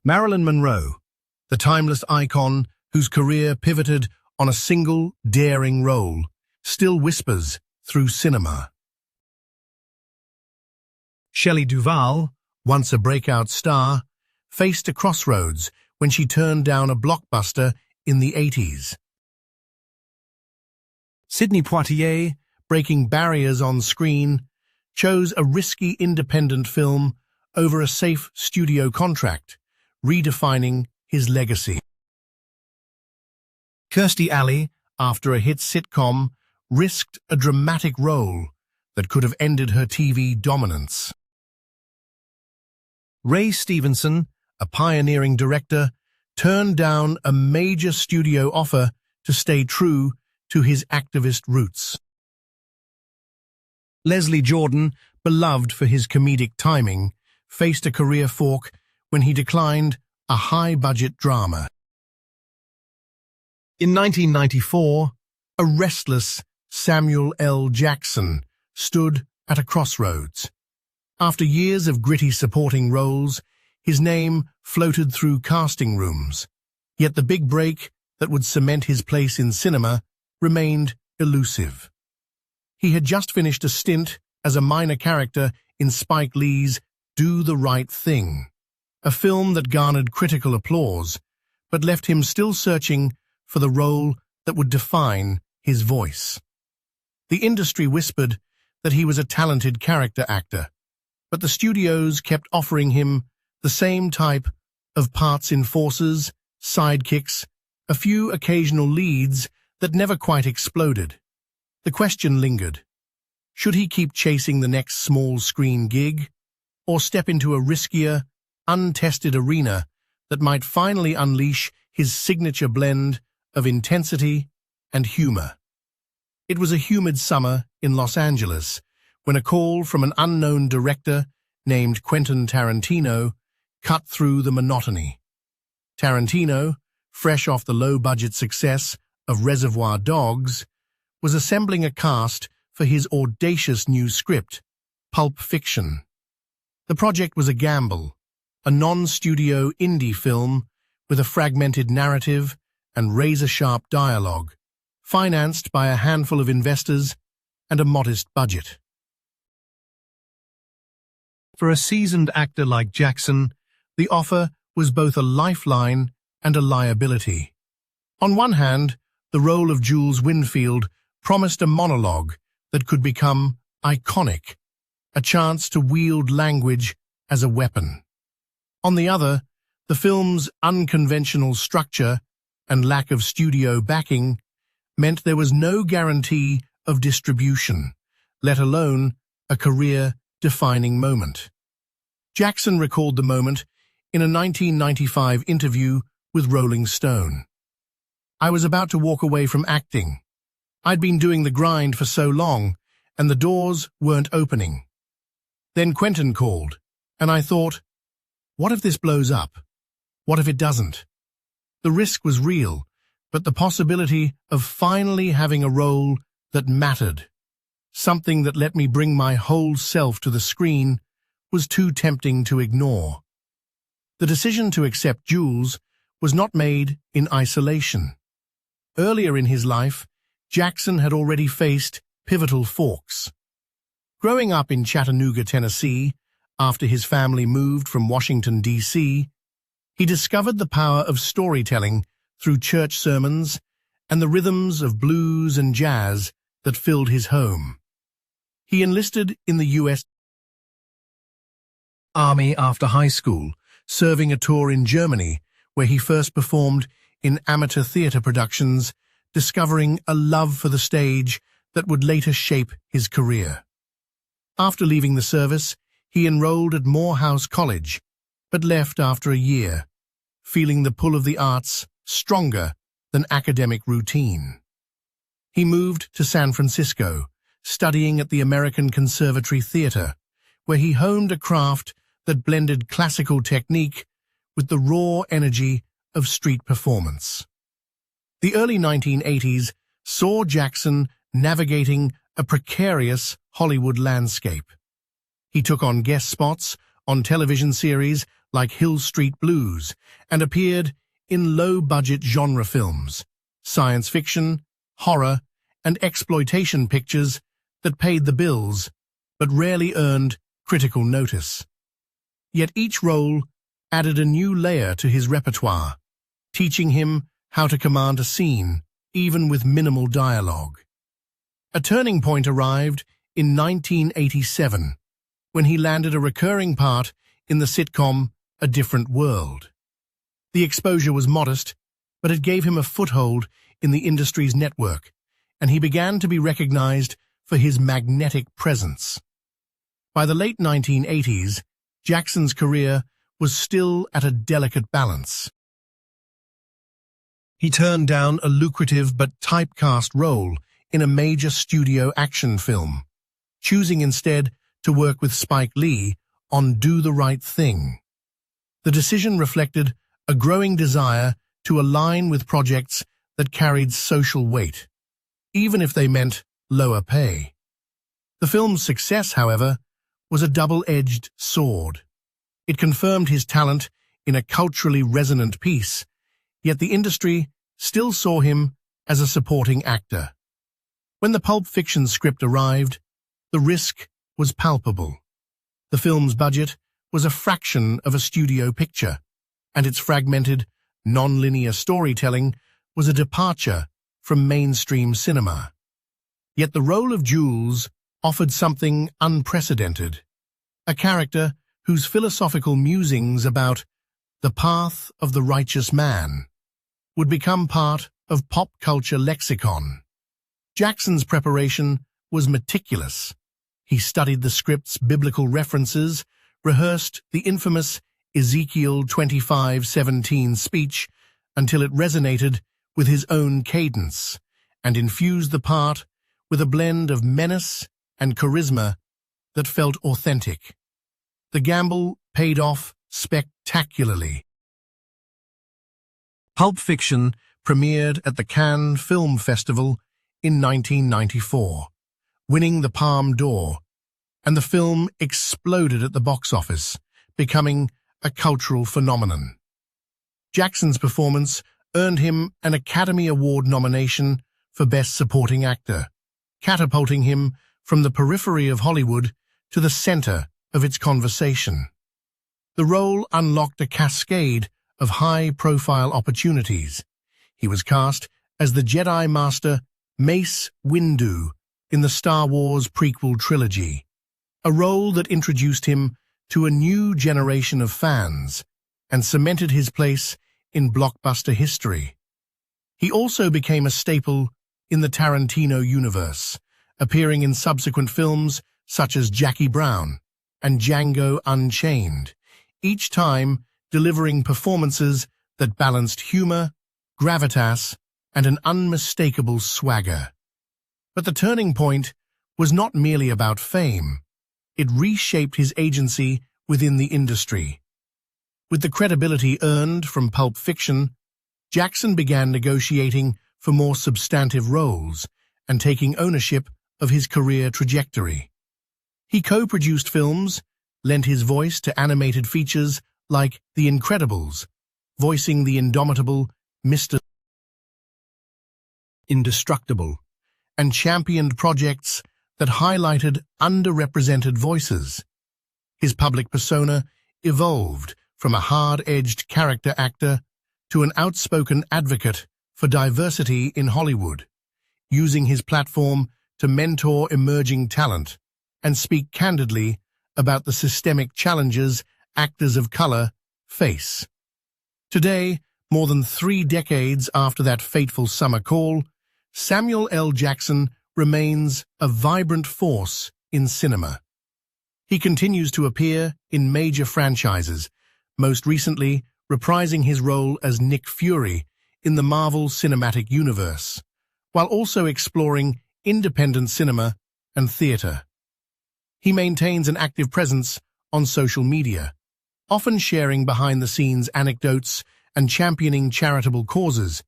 Marilyn Monroe, the timeless icon whose career pivoted on a single, daring role, still whispers through cinema. Shelley Duvall, once a breakout star, faced a crossroads when she turned down a blockbuster in the 80s. Sidney Poitier, breaking barriers on screen, chose a risky independent film over a safe studio contract, redefining his legacy. Kirstie Alley, after a hit sitcom, risked a dramatic role that could have ended her TV dominance. Ray Stevenson, a pioneering director, turned down a major studio offer to stay true to his activist roots. Leslie Jordan, beloved for his comedic timing, faced a career fork when he declined a high-budget drama. In 1994, a restless Samuel L. Jackson stood at a crossroads. After years of gritty supporting roles, his name floated through casting rooms, yet the big break that would cement his place in cinema remained elusive. He had just finished a stint as a minor character in Spike Lee's Do the Right Thing, a film that garnered critical applause, but left him still searching for the role that would define his voice. The industry whispered that he was a talented character actor, but the studios kept offering him the same type of parts in Forces, sidekicks, a few occasional leads that never quite exploded. The question lingered. Should he keep chasing the next small-screen gig, or step into a riskier, untested arena that might finally unleash his signature blend of intensity and humor? It was a humid summer in Los Angeles when a call from an unknown director named Quentin Tarantino cut through the monotony. Tarantino, fresh off the low-budget success of Reservoir Dogs, was assembling a cast for his audacious new script, Pulp Fiction. The project was a gamble, a non-studio indie film with a fragmented narrative and razor-sharp dialogue, financed by a handful of investors and a modest budget. For a seasoned actor like Jackson, the offer was both a lifeline and a liability. On one hand, the role of Jules Winnfield promised a monologue that could become iconic, a chance to wield language as a weapon. On the other, the film's unconventional structure and lack of studio backing meant there was no guarantee of distribution, let alone a career-defining moment. Jackson recalled the moment in a 1995 interview with Rolling Stone. "I was about to walk away from acting. I'd been doing the grind for so long, and the doors weren't opening. Then Quentin called, and I thought, what if this blows up? What if it doesn't?" The risk was real, but the possibility of finally having a role that mattered, something that let me bring my whole self to the screen, was too tempting to ignore. The decision to accept Jules was not made in isolation. Earlier in his life, Jackson had already faced pivotal forks. Growing up in Chattanooga, Tennessee, after his family moved from Washington, D.C., he discovered the power of storytelling through church sermons and the rhythms of blues and jazz that filled his home. He enlisted in the U.S. Army after high school, serving a tour in Germany, where he first performed in amateur theater productions, discovering a love for the stage that would later shape his career. After leaving the service, he enrolled at Morehouse College, but left after a year, feeling the pull of the arts stronger than academic routine. He moved to San Francisco, studying at the American Conservatory Theater, where he honed a craft that blended classical technique with the raw energy of street performance. The early 1980s saw Jackson navigating a precarious Hollywood landscape. He took on guest spots on television series like Hill Street Blues and appeared in low-budget genre films, science fiction, horror, and exploitation pictures that paid the bills but rarely earned critical notice. Yet each role added a new layer to his repertoire, teaching him how to command a scene, even with minimal dialogue. A turning point arrived in 1987, when he landed a recurring part in the sitcom A Different World. The exposure was modest, but it gave him a foothold in the industry's network, and he began to be recognized for his magnetic presence. By the late 1980s, Jackson's career was still at a delicate balance. He turned down a lucrative but typecast role in a major studio action film, choosing instead to work with Spike Lee on Do the Right Thing. The decision reflected a growing desire to align with projects that carried social weight, even if they meant lower pay. The film's success, however, was a double-edged sword. It confirmed his talent in a culturally resonant piece, yet the industry still saw him as a supporting actor. When the Pulp Fiction script arrived, the risk was palpable. The film's budget was a fraction of a studio picture, and its fragmented, non-linear storytelling was a departure from mainstream cinema. Yet the role of Jules offered something unprecedented, a character whose philosophical musings about the path of the righteous man would become part of pop culture lexicon. Jackson's preparation was meticulous. He studied the script's biblical references, rehearsed the infamous Ezekiel 25:17 speech until it resonated with his own cadence, and infused the part with a blend of menace and charisma that felt authentic. The gamble paid off spectacularly. Pulp Fiction premiered at the Cannes Film Festival in 1994, winning the Palme d'Or, and the film exploded at the box office, becoming a cultural phenomenon. Jackson's performance earned him an Academy Award nomination for Best Supporting Actor, catapulting him from the periphery of Hollywood to the center of its conversation. The role unlocked a cascade of high-profile opportunities. He was cast as the Jedi Master Mace Windu in the Star Wars prequel trilogy, a role that introduced him to a new generation of fans and cemented his place in blockbuster history. He also became a staple in the Tarantino universe, appearing in subsequent films such as Jackie Brown and Django Unchained, each time delivering performances that balanced humor, gravitas, and an unmistakable swagger. But the turning point was not merely about fame. It reshaped his agency within the industry. With the credibility earned from Pulp Fiction, Jackson began negotiating for more substantive roles and taking ownership of his career trajectory. He co-produced films, lent his voice to animated features like The Incredibles, voicing the indomitable Mr. Indestructible, and championed projects that highlighted underrepresented voices. His public persona evolved from a hard-edged character actor to an outspoken advocate for diversity in Hollywood, using his platform to mentor emerging talent and speak candidly about the systemic challenges actors of color face. Today, more than 3 decades after that fateful summer call, Samuel L. Jackson remains a vibrant force in cinema. He continues to appear in major franchises, most recently reprising his role as Nick Fury in the Marvel Cinematic Universe, while also exploring independent cinema and theater. He maintains an active presence on social media, often sharing behind-the-scenes anecdotes and championing charitable causes,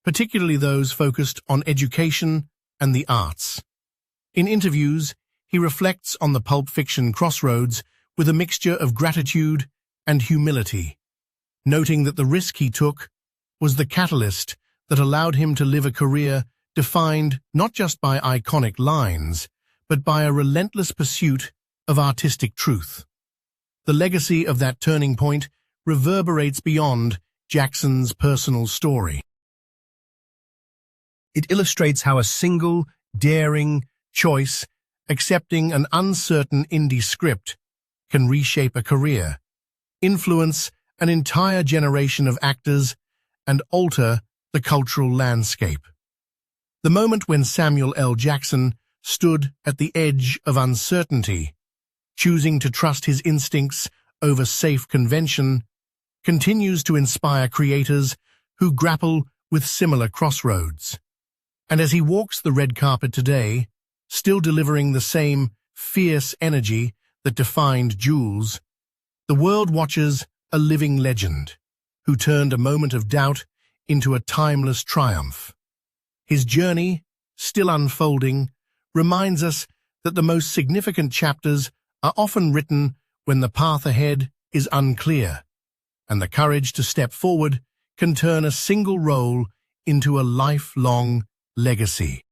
particularly those focused on education and the arts. In interviews, he reflects on the Pulp Fiction crossroads with a mixture of gratitude and humility, noting that the risk he took was the catalyst that allowed him to live a career defined not just by iconic lines, but by a relentless pursuit of artistic truth. The legacy of that turning point reverberates beyond Jackson's personal story. It illustrates how a single, daring choice, accepting an uncertain indie script, can reshape a career, influence an entire generation of actors, and alter the cultural landscape. The moment when Samuel L. Jackson stood at the edge of uncertainty, choosing to trust his instincts over safe convention, continues to inspire creators who grapple with similar crossroads. And as he walks the red carpet today, still delivering the same fierce energy that defined Jules, the world watches a living legend who turned a moment of doubt into a timeless triumph. His journey, still unfolding, reminds us that the most significant chapters are often written when the path ahead is unclear, and the courage to step forward can turn a single role into a lifelong legacy.